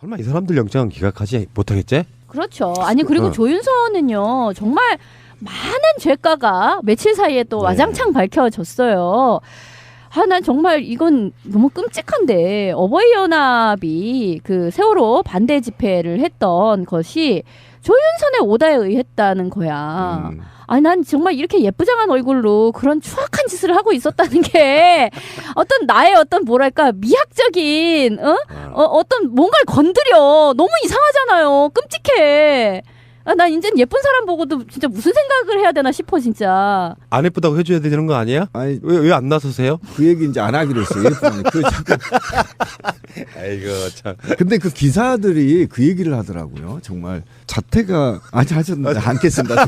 설마 이 사람들 영장 기각하지 못하겠지? 그렇죠. 아니 그리고 조윤선은요 정말 많은 죄가가 며칠 사이에 또 와장창 밝혀졌어요. 난 정말 이건 너무 끔찍한데 어버이연합이 그 세월호 반대 집회를 했던 것이 조윤선의 오다에 의했다는 거야. 아니 난 정말 이렇게 예쁘장한 얼굴로 그런 추악한 짓을 하고 있었다는 게 어떤 나의 어떤 뭐랄까 미학적인 어떤 뭔가를 건드려. 너무 이상하잖아요. 끔찍해. 난 이제 예쁜 사람 보고도 진짜 무슨 생각을 해야 되나 싶어 진짜. 안 예쁘다고 해줘야 되는 거 아니야? 아니 왜 안 나서세요? 그 얘기 이제 안 하기로 했어요. 그 잠깐. 아이고 참. 근데 그 기사들이 그 얘기를 하더라고요. 정말 자태가 하셨는데 않겠습니다.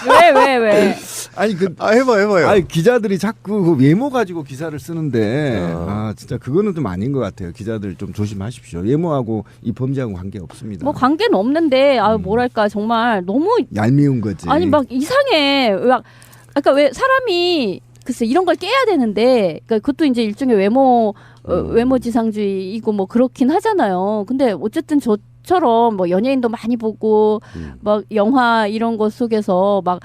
왜? 아니 해봐요. 아니 기자들이 자꾸 그 외모 가지고 기사를 쓰는데 진짜 그거는 좀 아닌 것 같아요. 기자들 좀 조심하십시오. 외모하고 이 범죄하고 관계 없습니다. 뭐 관계는 없는데 뭐랄까 정말 너무 얄미운 거지. 아니 막 이상해. 막 그러니까 왜 사람이 글쎄 이런 걸 깨야 되는데 그러니까 그것도 이제 일종의 외모지상주의이고 뭐 그렇긴 하잖아요. 근데 어쨌든 저처럼 뭐 연예인도 많이 보고 막 영화 이런 것 속에서 막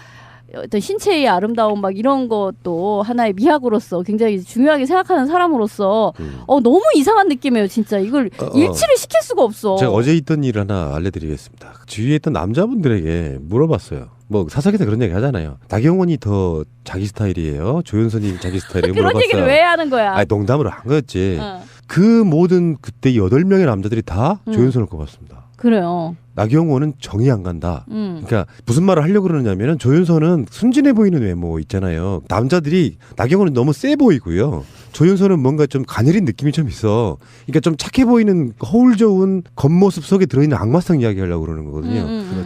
어떤 신체의 아름다움 막 이런 것도 하나의 미학으로서 굉장히 중요하게 생각하는 사람으로서 너무 이상한 느낌이에요. 진짜 이걸 일치를 시킬 수가 없어. 제가 어제 있던 일 하나 알려드리겠습니다. 주위에 있던 남자분들에게 물어봤어요. 뭐 사석에서 그런 얘기 하잖아요. 나경원이 더 자기 스타일이에요? 조윤선이 자기 스타일이에요? 그런 물어봤어요. 얘기를 왜 하는 거야? 아니 농담으로 한 거였지. 그 모든 그때 8명의 남자들이 다 조윤선을 꼽았습니다. 그래요. 나경원은 정이 안 간다. 그러니까 무슨 말을 하려고 그러냐면은 조윤선은 순진해 보이는 외모 있잖아요. 남자들이 나경원은 너무 세 보이고요. 조윤선은 뭔가 좀 가녀린 느낌이 좀 있어. 그러니까 좀 착해 보이는 허울 좋은 겉모습 속에 들어있는 악마성 이야기 하려고 그러는 거거든요.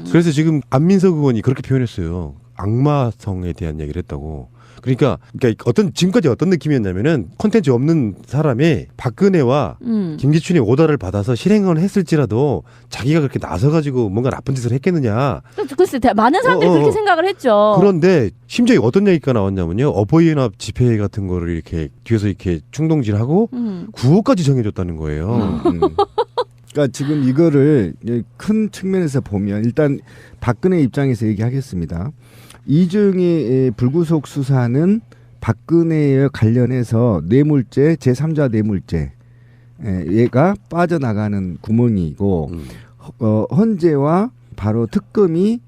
그래서 지금 안민석 의원이 그렇게 표현했어요. 악마성에 대한 얘기를 했다고. 그러니까 지금까지 어떤 느낌이었냐면은 콘텐츠 없는 사람이 박근혜와 김기춘의 오더를 받아서 실행을 했을지라도 자기가 그렇게 나서가지고 뭔가 나쁜 짓을 했겠느냐. 글쎄 많은 사람들이 그렇게 생각을 했죠. 그런데 심지어 어떤 얘기가 나왔냐면요. 어버이연합 집회 같은 거를 이렇게 뒤에서 이렇게 충동질하고 구호까지 정해줬다는 거예요. 그러니까 지금 이거를 큰 측면에서 보면 일단 박근혜 입장에서 얘기하겠습니다. 이중희 불구속 수사는 박근혜에 관련해서 뇌물죄, 제3자 뇌물죄 얘가 빠져나가는 구멍이고 헌재와 바로 특검이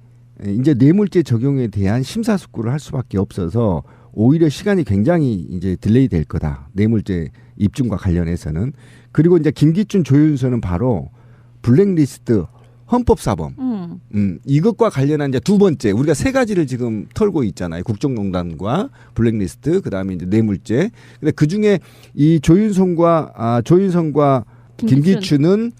이제 뇌물죄 적용에 대한 심사숙고를 할 수밖에 없어서 오히려 시간이 굉장히 이제 딜레이 될 거다. 뇌물죄 입증과 관련해서는. 그리고 이제 김기춘, 조윤선은 바로 블랙리스트 헌법사범. 이것과 관련한 이제 두 번째 우리가 세 가지를 지금 털고 있잖아요. 국정농단과 블랙리스트, 그다음에 이제 뇌물죄. 근데 그 중에 이 조윤선과 김기춘은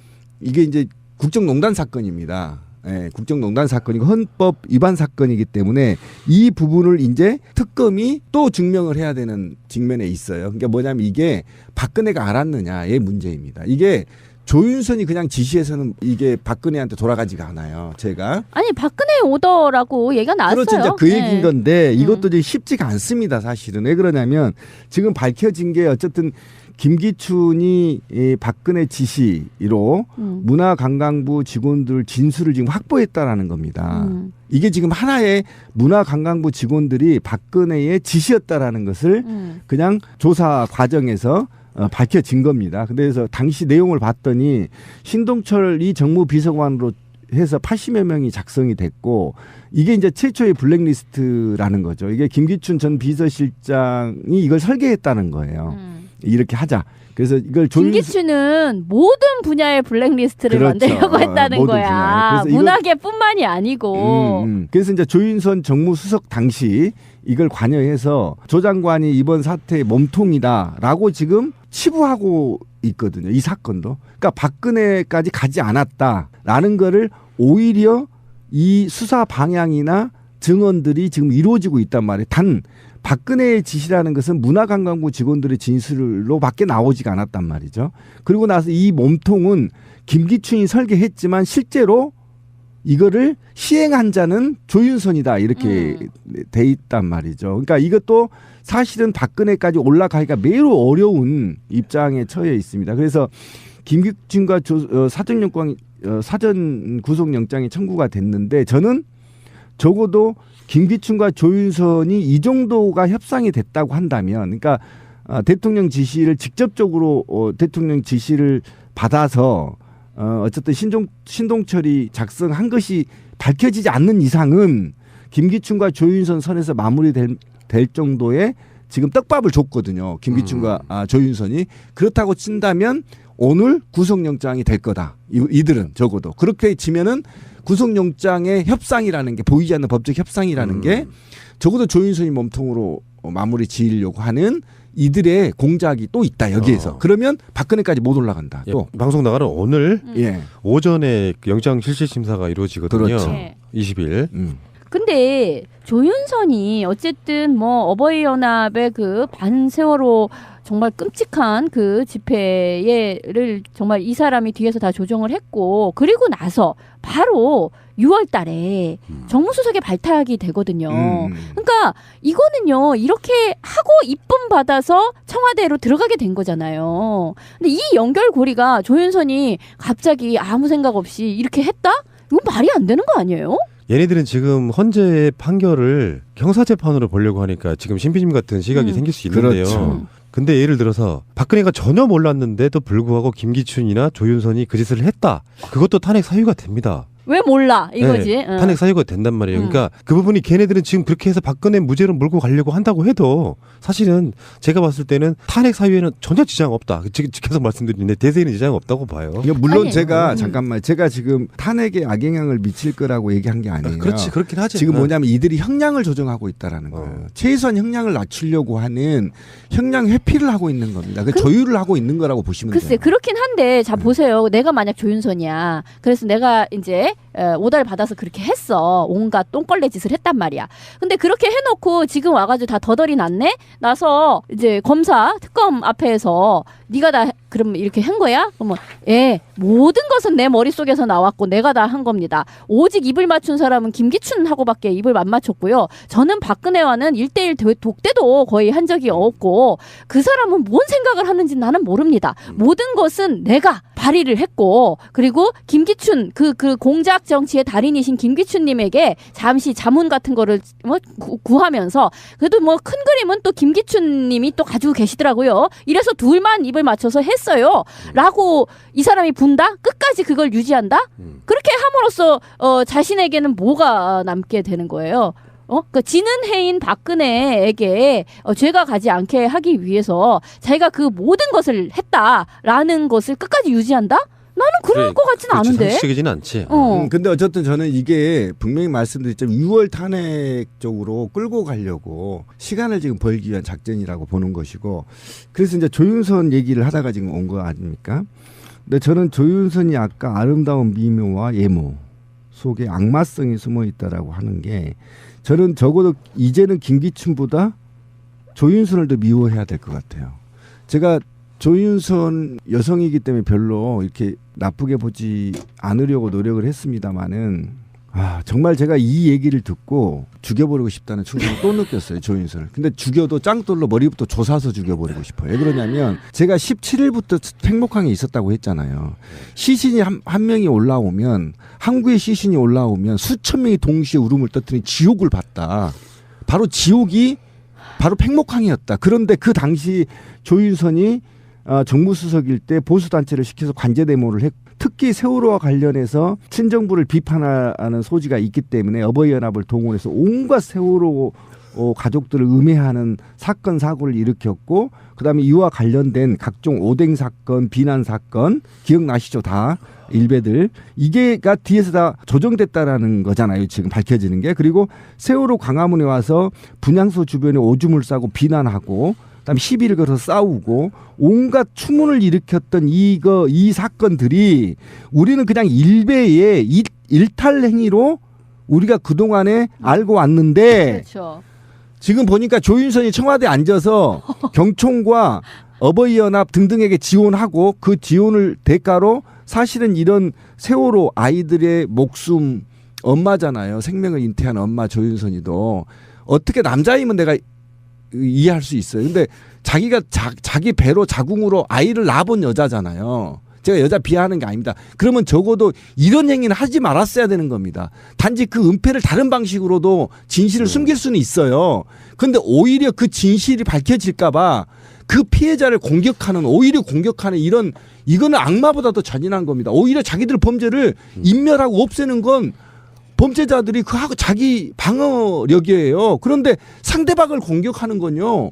이게 이제 국정농단 사건입니다. 예, 국정농단 사건이고 헌법 위반 사건이기 때문에 이 부분을 이제 특검이 또 증명을 해야 되는 직면에 있어요. 그러니까 뭐냐면 이게 박근혜가 알았느냐의 문제입니다. 이게 조윤선이 그냥 지시해서는 이게 박근혜한테 돌아가지가 않아요. 제가 아니 박근혜 오더라고 얘기가 나왔어요. 그렇죠. 이제 그 얘기인 건데 이것도 이제 쉽지가 않습니다. 사실은 왜 그러냐면 지금 밝혀진 게 어쨌든 김기춘이 박근혜 지시로 문화관광부 직원들 진술을 지금 확보했다라는 겁니다. 이게 지금 하나의 문화관광부 직원들이 박근혜의 지시였다라는 것을 그냥 조사 과정에서 밝혀진 겁니다. 그래서 당시 내용을 봤더니 신동철 이 정무비서관으로 해서 80여 명이 작성이 됐고 이게 이제 최초의 블랙리스트라는 거죠. 이게 김기춘 전 비서실장이 이걸 설계했다는 거예요. 이렇게 하자. 그래서 이걸 김기춘은 모든 분야의 블랙리스트를 그렇죠. 만들려고 했다는 거야. 문화계뿐만이 아니고. 그래서 이제 조윤선 정무수석 당시 이걸 관여해서 조 장관이 이번 사태의 몸통이다라고 지금 치부하고 있거든요. 이 사건도. 그러니까 박근혜까지 가지 않았다라는 거를 오히려 이 수사 방향이나 증언들이 지금 이루어지고 있단 말이에요. 단 박근혜의 지시라는 것은 문화관광부 직원들의 진술로밖에 나오지가 않았단 말이죠. 그리고 나서 이 몸통은 김기춘이 설계했지만 실제로 이거를 시행한 자는 조윤선이다 이렇게 돼 있단 말이죠. 그러니까 이것도 사실은 박근혜까지 올라가기가 매우 어려운 입장에 처해 있습니다. 그래서 김기춘과 사전 구속영장이 청구가 됐는데 저는 적어도 김기춘과 조윤선이 이 정도가 협상이 됐다고 한다면, 그러니까 대통령 지시를 직접적으로 대통령 지시를 받아서 어쨌든 신동철이 작성한 것이 밝혀지지 않는 이상은 김기춘과 조윤선 선에서 마무리될 정도의 지금 떡밥을 줬거든요. 김기춘과 조윤선이. 그렇다고 친다면 오늘 구속영장이 될 거다. 이들은 적어도. 그렇게 치면은 구속영장의 협상이라는 게, 보이지 않는 법적 협상이라는 게 적어도 조윤선이 몸통으로 마무리 지으려고 하는 이들의 공작이 또 있다, 여기에서. 그러면 박근혜까지 못 올라간다. 또 방송 나가는 오늘 예. 오전에 영장 실질 심사가 이루어지거든요. 그렇죠. 20일. 근데 조윤선이 어쨌든 뭐 어버이연합의 그 반세월호 정말 끔찍한 그 집회를 정말 이 사람이 뒤에서 다 조정을 했고, 그리고 나서 바로 6월 달에 정무수석에 발탁이 되거든요. 그러니까 이거는요, 이렇게 하고 이쁨 받아서 청와대로 들어가게 된 거잖아요. 근데 이 연결고리가 조윤선이 갑자기 아무 생각 없이 이렇게 했다? 이건 말이 안 되는 거 아니에요? 얘네들은 지금 헌재 판결을 형사재판으로 보려고 하니까 지금 신비님 같은 시각이 생길 수 있는데요. 그렇죠. 근데 예를 들어서 박근혜가 전혀 몰랐는데도 불구하고 김기춘이나 조윤선이 그 짓을 했다. 그것도 탄핵 사유가 됩니다. 왜 몰라 이거지. 네, 탄핵 사유가 된단 말이에요. 그러니까 그 부분이 걔네들은 지금 그렇게 해서 박근혜 무죄로 몰고 가려고 한다고 해도 사실은 제가 봤을 때는 탄핵 사유에는 전혀 지장 없다. 계속 말씀드리는데 대세에는 지장 없다고 봐요. 물론 아니에요. 제가 잠깐만, 제가 지금 탄핵에 악영향을 미칠 거라고 얘기한 게 아니에요. 그렇지, 그렇긴 하지. 지금 뭐냐면 이들이 형량을 조정하고 있다라는 거예요. 최소한 형량을 낮추려고 하는 형량 회피를 하고 있는 겁니다. 그 조율을 하고 있는 거라고 보시면 글쎄 돼요. 그렇긴 한데 자 보세요. 내가 만약 조윤선이야. 그래서 내가 이제 오달 받아서 그렇게 했어. 온갖 똥걸레 짓을 했단 말이야. 근데 그렇게 해놓고 지금 와가지고 다 더덜이 났네? 나서 이제 검사 특검 앞에서 네가 다 그럼 이렇게 한 거야? 그러면 모든 것은 내 머릿속에서 나왔고 내가 다 한 겁니다. 오직 입을 맞춘 사람은 김기춘하고밖에 입을 안 맞췄고요. 저는 박근혜와는 1대1 독대도 거의 한 적이 없고 그 사람은 뭔 생각을 하는지 나는 모릅니다. 모든 것은 내가 발의를 했고 그리고 김기춘 그 공작 정치의 달인이신 김기춘님에게 잠시 자문 같은 거를 구하면서 그래도 뭐 큰 그림은 또 김기춘님이 또 가지고 계시더라고요. 이래서 둘만 입을 맞춰서 했어요. 라고 이 사람이 분다? 끝까지 그걸 유지한다? 그렇게 함으로써 자신에게는 뭐가 남게 되는 거예요? 그 지는 해인 박근혜에게 죄가 가지 않게 하기 위해서 자기가 그 모든 것을 했다라는 것을 끝까지 유지한다? 나는 그럴 것 같지는 않은데. 상식적이지는 않지. 근데 어쨌든 저는 이게 분명히 말씀드렸지만 6월 탄핵 쪽으로 끌고 가려고 시간을 지금 벌기 위한 작전이라고 보는 것이고, 그래서 이제 조윤선 얘기를 하다가 지금 온 거 아닙니까? 근데 저는 조윤선이 아까 아름다운 미모와 예모 속에 악마성이 숨어 있다라고 하는 게, 저는 적어도 이제는 김기춘보다 조윤선을 더 미워해야 될 것 같아요. 제가 조윤선 여성이기 때문에 별로 이렇게 나쁘게 보지 않으려고 노력을 했습니다마는 정말 제가 이 얘기를 듣고 죽여버리고 싶다는 충동을 또 느꼈어요. 조윤선을. 근데 죽여도 짱돌로 머리부터 조사서 죽여버리고 싶어요. 왜 그러냐면 제가 17일부터 팽목항에 있었다고 했잖아요. 시신이 한 명이 올라오면, 항구에 시신이 올라오면 수천 명이 동시에 울음을 터뜨린 지옥을 봤다. 바로 지옥이 바로 팽목항이었다. 그런데 그 당시 조윤선이 정무수석일 때 보수단체를 시켜서 관제데모를 했고, 특히 세월호와 관련해서 친정부를 비판하는 소지가 있기 때문에 어버이연합을 동원해서 온갖 세월호 가족들을 음해하는 사건 사고를 일으켰고, 그다음에 이와 관련된 각종 오뎅 사건, 비난 사건 기억나시죠? 다 일베들 이게가 뒤에서 다 조정됐다라는 거잖아요. 지금 밝혀지는 게. 그리고 세월호 광화문에 와서 분향소 주변에 오줌을 싸고 비난하고, 그다음에 시비를 걸어서 싸우고 온갖 추문을 일으켰던 이 사건들이 우리는 그냥 일베의 일탈 행위로 우리가 그동안에 알고 왔는데, 그렇죠. 지금 보니까 조윤선이 청와대에 앉아서 경총과 어버이연합 등등에게 지원하고 그 지원을 대가로 사실은 이런 세월호 아이들의 목숨, 엄마잖아요. 생명을 인태한 엄마 조윤선이도 어떻게 남자이면 내가 이해할 수 있어요. 근데 자기가 자기 배로 자궁으로 아이를 낳아본 여자잖아요. 제가 여자 비하하는 게 아닙니다. 그러면 적어도 이런 행위는 하지 말았어야 되는 겁니다. 단지 그 은폐를 다른 방식으로도 진실을 숨길 수는 있어요. 근데 오히려 그 진실이 밝혀질까봐 그 피해자를 공격하는, 오히려 공격하는 이거는 악마보다도 잔인한 겁니다. 오히려 자기들 범죄를 인멸하고 없애는 건 범죄자들이 그하고 자기 방어력이에요. 그런데 상대방을 공격하는 건요,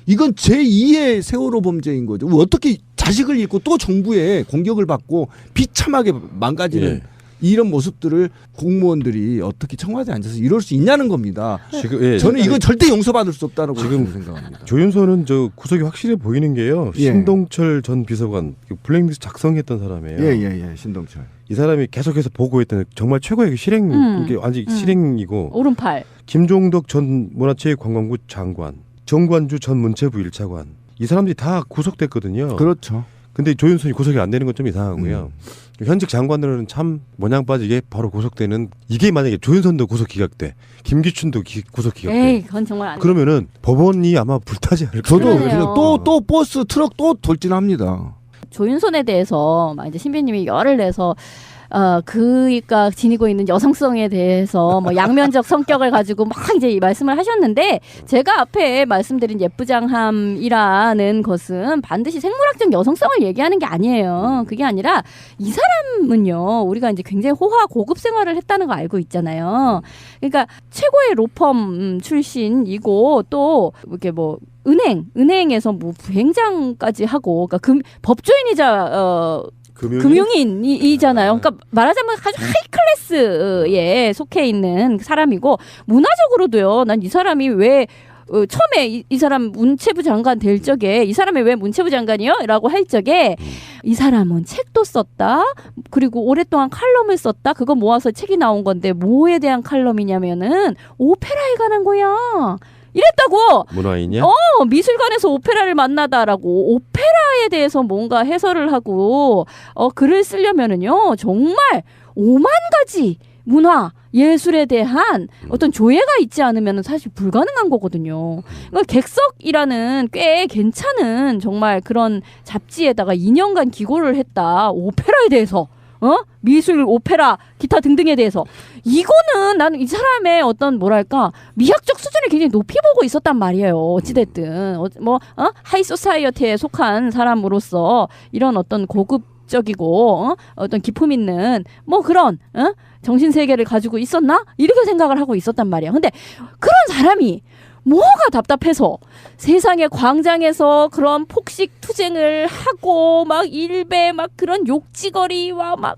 이건 제2의 세월호 범죄인 거죠. 어떻게 자식을 잃고 또 정부에 공격을 받고 비참하게 망가지는 이런 모습들을 공무원들이 어떻게 청와대에 앉아서 이럴 수 있냐는 겁니다. 지금 저는 이건 절대 용서받을 수 없다고 지금 생각합니다. 조윤선은 저 구속이 확실해 보이는 게요. 신동철 전 비서관 블랙리스트 작성했던 사람이에요. 예, 신동철. 이 사람이 계속해서 보고했던 정말 최고의 실행, 이게 완전 실행이고. 오른팔. 김종덕 전 문화체육관광부 장관, 정관주 전 문체부 1차관, 이 사람들이 다 구속됐거든요. 그렇죠. 근데 조윤선이 구속이 안 되는 건 좀 이상하고요. 현직 장관들은 참 모양 빠지게 바로 구속되는, 이게 만약에 조윤선도 구속 기각돼, 김기춘도 구속 기각돼. 에이, 그건 정말 안 돼. 그러면은 법원이 아마 불타지 않을까. 저도 그러네요. 그냥 또 버스 트럭 또 돌진합니다. 조윤선에 대해서 막 이제 신비님이 열을 내서 그가 지니고 있는 여성성에 대해서 뭐 양면적 성격을 가지고 막 이제 이 말씀을 하셨는데, 제가 앞에 말씀드린 예쁘장함이라는 것은 반드시 생물학적 여성성을 얘기하는 게 아니에요. 그게 아니라 이 사람은요, 우리가 이제 굉장히 호화 고급 생활을 했다는 거 알고 있잖아요. 그러니까 최고의 로펌 출신이고, 또 이렇게 뭐 은행에서 뭐 부행장까지 하고, 그러니까 법조인이자 금융인이잖아요. 그러니까 말하자면 아주 하이 클래스에 속해 있는 사람이고, 문화적으로도요, 난 이 사람이 왜 처음에 이 사람 문체부 장관 될 적에 이 사람이 왜 문체부 장관이요? 라고 할 적에 이 사람은 책도 썼다. 그리고 오랫동안 칼럼을 썼다. 그거 모아서 책이 나온 건데 뭐에 대한 칼럼이냐면은 오페라에 관한 거야. 이랬다고. 문화인이야? 미술관에서 오페라를 만나다라고 오페라에 대해서 뭔가 해설을 하고 글을 쓰려면은요, 정말 5만 가지 문화 예술에 대한 어떤 조예가 있지 않으면 사실 불가능한 거거든요. 그러니까 객석이라는 꽤 괜찮은 정말 그런 잡지에다가 2년간 기고를 했다. 오페라에 대해서. 미술, 오페라, 기타 등등에 대해서. 이거는 나는 이 사람의 어떤 뭐랄까 미학적 수준을 굉장히 높이 보고 있었단 말이에요. 어찌됐든 하이소사이어티에 속한 사람으로서 이런 어떤 고급적이고 어떤 기품 있는 뭐 그런 정신 세계를 가지고 있었나? 이렇게 생각을 하고 있었단 말이야. 근데 그런 사람이 뭐가 답답해서 세상의 광장에서 그런 폭식 투쟁을 하고 막 일배 막 그런 욕지거리와 막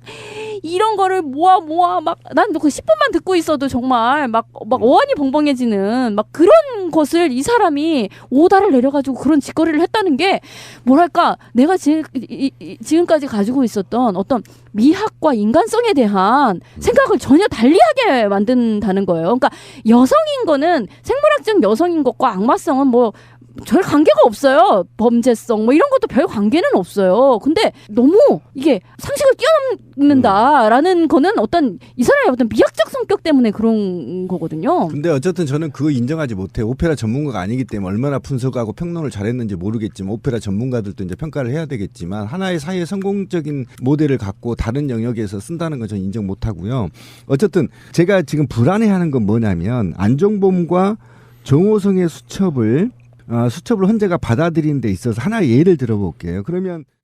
이런 거를 모아 막 난 그 10분만 듣고 있어도 정말 막 어안이 벙벙해지는 막 그런 것을 이 사람이 오다를 내려가지고 그런 짓거리를 했다는 게 뭐랄까 내가 지금까지 가지고 있었던 어떤 미학과 인간성에 대한 생각을 전혀 달리하게 만든다는 거예요. 그러니까 여성인 거는 생물학적 여성인 것과 악마성은 뭐 별 관계가 없어요. 범죄성 뭐 이런 것도 별 관계는 없어요. 근데 너무 이게 상식을 뛰어넘는다라는 거는 어떤 이 사람의 어떤 미학적 성격 때문에 그런 거거든요. 근데 어쨌든 저는 그거 인정하지 못해요. 오페라 전문가가 아니기 때문에 얼마나 분석하고 평론을 잘했는지 모르겠지만 오페라 전문가들도 이제 평가를 해야 되겠지만 하나의 사회의 성공적인 모델을 갖고 다른 영역에서 쓴다는 건 저는 인정 못하고요. 어쨌든 제가 지금 불안해하는 건 뭐냐면 안종범과 정호성의 수첩을 헌재가 받아들이는 데 있어서 하나의 예를 들어볼게요. 그러면